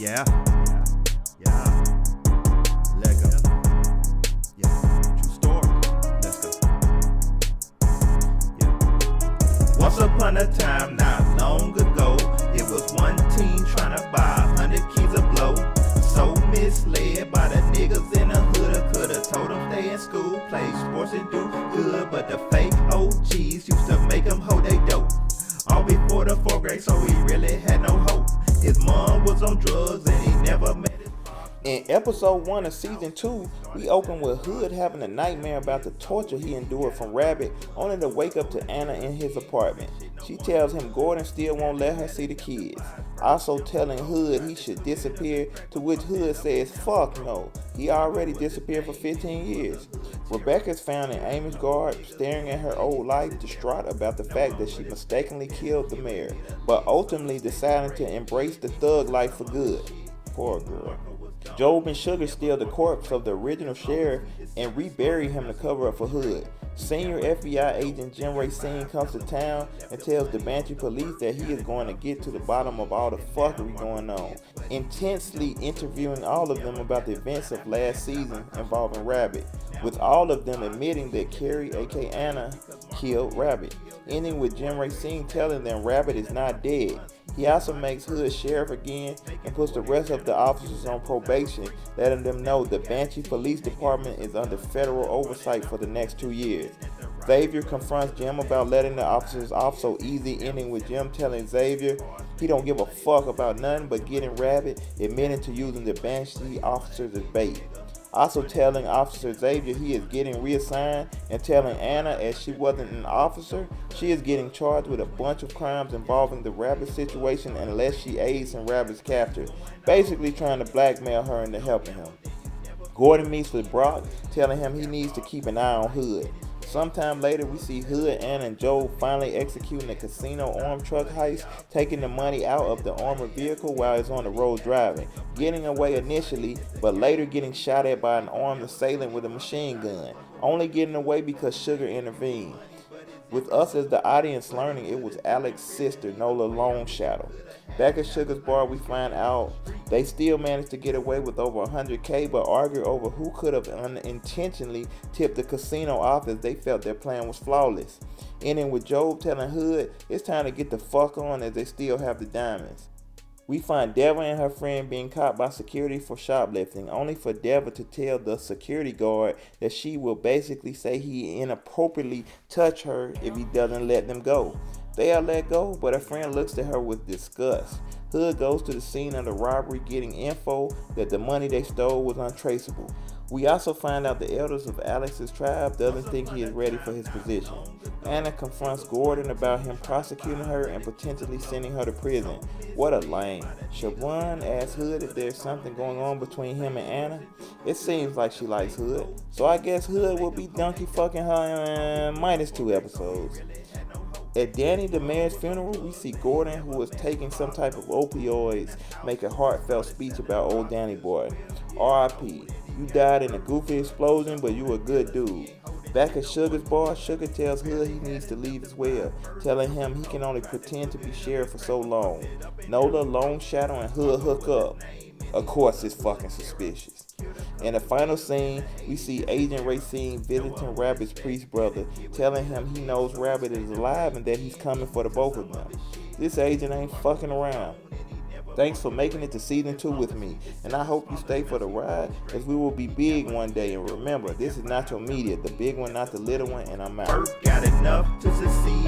Yeah, yeah, Lego. Yeah, true story. Let's go. Yeah. Once upon a time, not long ago, it was one team trying to buy 100 keys of blow. So misled by the niggas in the hood, I coulda told them stay in school, play sports and do good. But the fake OGs used to make them hold they dope. All before the 4th grade, so he really had no hope. His mom was on drugs and he never met his pop. In episode 1 of season 2, we open with Hood having a nightmare about the torture he endured from Rabbit, only to wake up to Anna in his apartment. She tells him Gordon still won't let her see the kids, also telling Hood he should disappear, to which Hood says fuck no, he already disappeared for 15 years. Rebecca's found in Amy's guard, staring at her old life, distraught about the fact that she mistakenly killed the mayor, but ultimately deciding to embrace the thug life for good. Poor girl. Job and Sugar steal the corpse of the original sheriff and rebury him to cover up for Hood. Senior FBI agent Jim Racine comes to town and tells the Banshee police that he is going to get to the bottom of all the fuckery going on, intensely interviewing all of them about the events of last season involving Rabbit, with all of them admitting that Carrie, aka Anna, killed Rabbit, ending with Jim Racine telling them Rabbit is not dead. He also makes Hood sheriff again and puts the rest of the officers on probation, letting them know the Banshee Police Department is under federal oversight for the next 2 years. Xavier confronts Jim about letting the officers off so easy, ending with Jim telling Xavier he don't give a fuck about nothing but getting Rabbit, admitting to using the Banshee officers as bait. Also telling Officer Xavier he is getting reassigned, and telling Anna as she wasn't an officer, she is getting charged with a bunch of crimes involving the Rabbit situation unless she aids in Rabbit's capture, basically trying to blackmail her into helping him. Gordon meets with Brock, telling him he needs to keep an eye on Hood. Sometime later, we see Hood, Anna, and Joe finally executing a casino armed truck heist, taking the money out of the armored vehicle while it's on the road driving, getting away initially, but later getting shot at by an armed assailant with a machine gun, only getting away because Sugar intervened. With us as the audience learning it was Alex's sister, Nola Longshadow. Back at Sugar's bar, we find out they still managed to get away with over 100K, but argue over who could have unintentionally tipped the casino off as they felt their plan was flawless. Ending with Job telling Hood it's time to get the fuck on as they still have the diamonds. We find Deva and her friend being caught by security for shoplifting, only for Deva to tell the security guard that she will basically say he inappropriately touched her if he doesn't let them go. They are let go, but her friend looks at her with disgust. Hood goes to the scene of the robbery, getting info that the money they stole was untraceable. We also find out the elders of Alex's tribe doesn't think he is ready for his position. Anna confronts Gordon about him prosecuting her and potentially sending her to prison. What a lame. Siobhan asks Hood if there's something going on between him and Anna. It seems like she likes Hood, so I guess Hood will be donkey fucking her in -2 episodes. At Danny the mayor's funeral, we see Gordon, who was taking some type of opioids, make a heartfelt speech about old Danny boy. R.I.P. You died in a goofy explosion, but you a good dude. Back at Sugar's bar, Sugar tells Hood he needs to leave as well, telling him he can only pretend to be sheriff for so long. Nola, Longshadow, and Hood hook up. Of course, it's fucking suspicious. In the final scene, we see Agent Racine visiting Rabbit's priest brother, telling him he knows Rabbit is alive and that he's coming for the both of them. This agent ain't fucking around. Thanks for making it to season 2 with me, and I hope you stay for the ride, as we will be big one day. And remember, this is not your media, the big one, not the little one, and I'm out. Got enough to succeed.